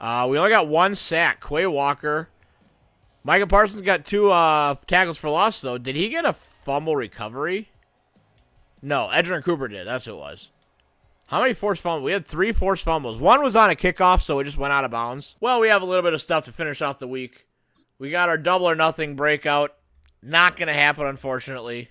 We only got 1 sack. Quay Walker. Micah Parsons got 2 tackles for loss, though. Did he get a fumble recovery? No, Edgerrin Cooper did. That's who it was. How many forced fumbles? We had 3 forced fumbles. 1 was on a kickoff, so it just went out of bounds. Well, we have a little bit of stuff to finish off the week. We got our double or nothing breakout. Not going to happen, unfortunately.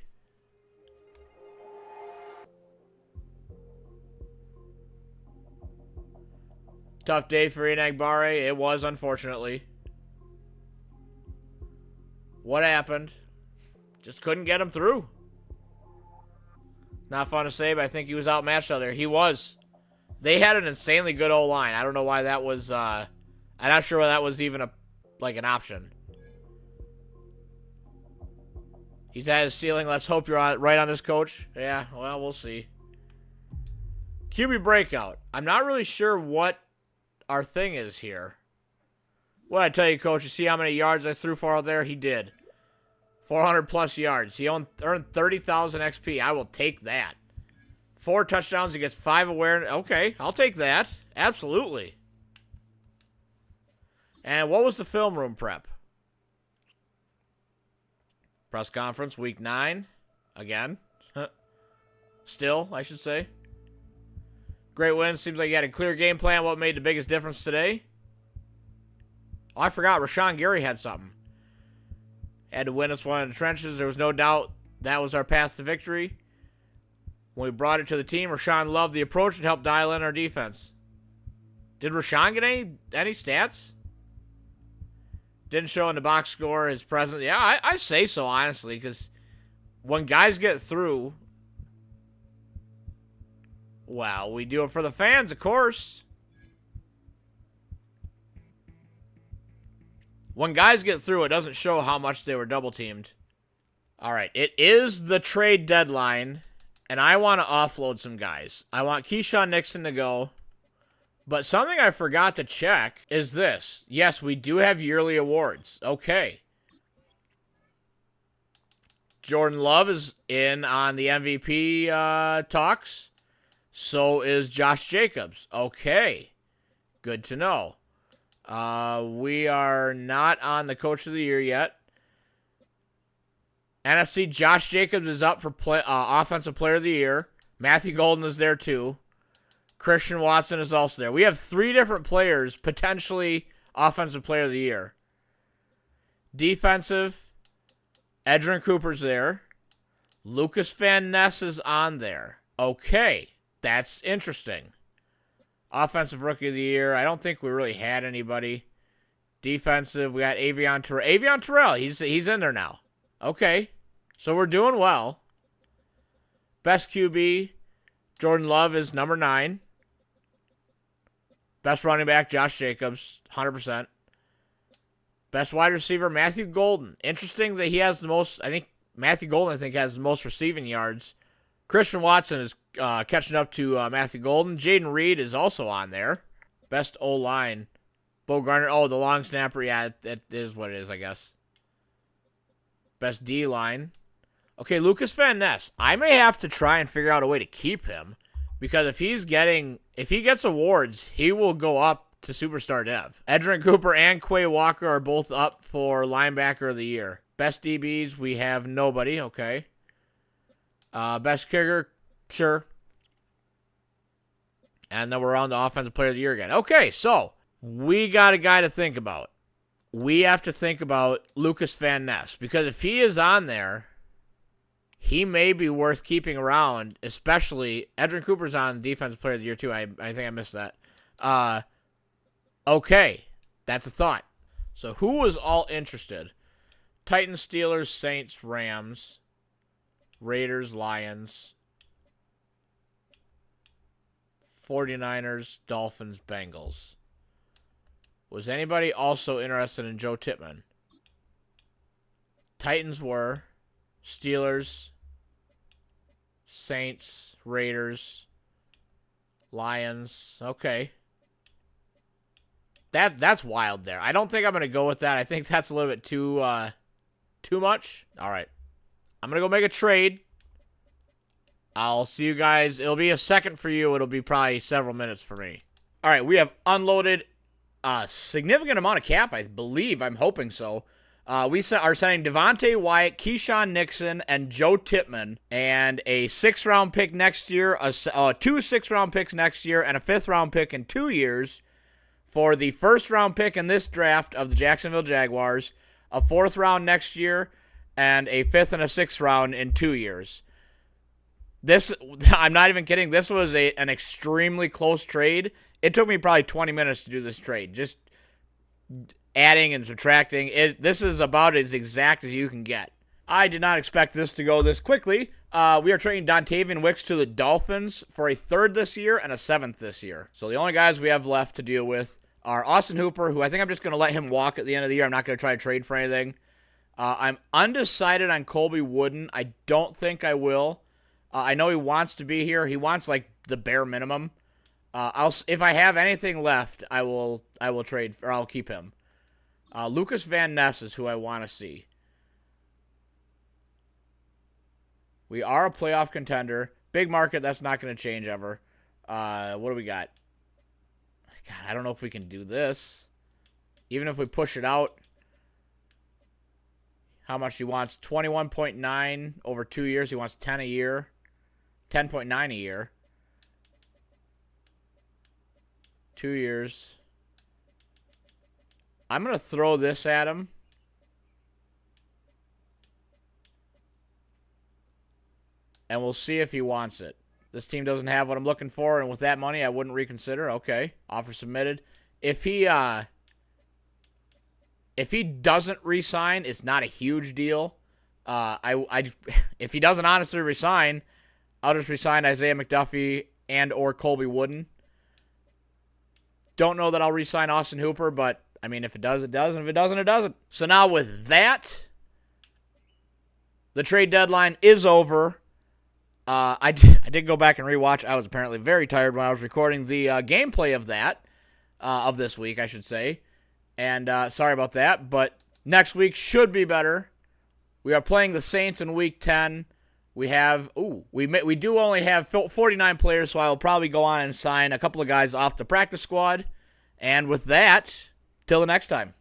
Tough day for Enagbare. It was, unfortunately. What happened? Just couldn't get him through. Not fun to say, but I think he was outmatched out there. He was. They had an insanely good O-line. I don't know why that was, I'm not sure why that was even an option. He's at his ceiling. Let's hope you're right on this, coach. Yeah, well, we'll see. QB breakout. I'm not really sure what our thing is here. What I tell you, coach, you see how many yards I threw for out there? He did. 400 plus yards. He earned 30,000 XP. I will take that. 4 touchdowns. He gets 5 awareness. Okay, I'll take that. Absolutely. And what was the film room prep? Press conference, week 9. Again. Still, I should say. Great win. Seems like you had a clear game plan. What made the biggest difference today? Oh, I forgot. Rashawn Gary had something. Had to win us one in the trenches. There was no doubt that was our path to victory. When we brought it to the team, Rashawn loved the approach and helped dial in our defense. Did Rashawn get any stats? Didn't show in the box score his presence. Yeah, I say so, honestly, because when guys get through, well, we do it for the fans, of course. When guys get through, it doesn't show how much they were double-teamed. All right, it is the trade deadline, and I want to offload some guys. I want Keyshawn Nixon to go. But something I forgot to check is this. Yes, we do have yearly awards. Okay. Jordan Love is in on the MVP talks. So is Josh Jacobs. Okay. Good to know. We are not on the Coach of the Year yet. NFC, Josh Jacobs is up for Offensive Player of the Year. Matthew Golden is there too. Christian Watson is also there. We have 3 different players, potentially Offensive Player of the Year. Defensive, Edgerrin Cooper's there. Lucas Van Ness is on there. Okay, that's interesting. Offensive Rookie of the Year, I don't think we really had anybody. Defensive, we got Avion Terrell. Avion Terrell, he's in there now. Okay, so we're doing well. Best QB, Jordan Love is number 9. Best running back, Josh Jacobs, 100%. Best wide receiver, Matthew Golden. Interesting that he has the most, Matthew Golden, has the most receiving yards. Christian Watson is catching up to Matthew Golden. Jaden Reed is also on there. Best O-line, Bo Garner. Oh, the long snapper. Yeah, that is what it is, I guess. Best D-line. Okay, Lucas Van Ness. I may have to try and figure out a way to keep him. Because if he gets awards, he will go up to Superstar Dev. Edgerrin Cooper and Quay Walker are both up for Linebacker of the Year. Best DBs, we have nobody. Okay. Best kicker, sure. And then we're on the Offensive Player of the Year again. Okay, so we got a guy to think about. We have to think about Lucas Van Ness. Because if he is on there, he may be worth keeping around, especially Edrin Cooper's on Defensive Player of the Year, too. I think I missed that. Okay, that's a thought. So who was all interested? Titans, Steelers, Saints, Rams, Raiders, Lions, 49ers, Dolphins, Bengals. Was anybody also interested in Joe Tippmann? Titans were. Steelers, Saints, Raiders, Lions. Okay. That's wild there. I don't think I'm going to go with that. I think that's a little bit too much. All right. I'm going to go make a trade. I'll see you guys. It'll be a second for you. It'll be probably several minutes for me. All right. We have unloaded a significant amount of cap, I believe. I'm hoping so. We are sending Devontae Wyatt, Keyshawn Nixon, and Joe Tippmann, and a 6th-round pick next year, 2 6th-round picks next year, and a 5th-round pick in 2 years for the 1st-round pick in this draft of the Jacksonville Jaguars, a 4th round next year, and a 5th and a 6th round in 2 years. This, I'm not even kidding, this was an extremely close trade. It took me probably 20 minutes to do this trade, just adding and subtracting. This is about as exact as you can get. I did not expect this to go this quickly. We are trading Dontavian Wicks to the Dolphins for a 3rd this year and a 7th this year. So the only guys we have left to deal with are Austin Hooper, who I think I'm just going to let him walk at the end of the year. I'm not going to try to trade for anything. I'm undecided on Colby Wooden. I don't think I will. I know he wants to be here. He wants like the bare minimum. If I have anything left, I will trade, or I'll keep him. Lucas Van Ness is who I want to see. We are a playoff contender. Big market, that's not going to change ever. What do we got? God, I don't know if we can do this. Even if we push it out. How much he wants? 21.9 over 2 years. He wants 10 a year. 10.9 a year. 2 years. I'm going to throw this at him. And we'll see if he wants it. This team doesn't have what I'm looking for, and with that money, I wouldn't reconsider. Okay, offer submitted. If he doesn't re-sign, it's not a huge deal. If he doesn't honestly resign, I'll just resign Isaiah McDuffie and or Colby Wooden. Don't know that I'll resign Austin Hooper, but I mean, if it does, it does, and if it doesn't, it doesn't. So now with that, the trade deadline is over. I did go back and rewatch. I was apparently very tired when I was recording the gameplay of that, of this week, I should say. And sorry about that, but next week should be better. We are playing the Saints in Week 10. We have, we do only have 49 players, so I will probably go on and sign a couple of guys off the practice squad. And with that, till the next time.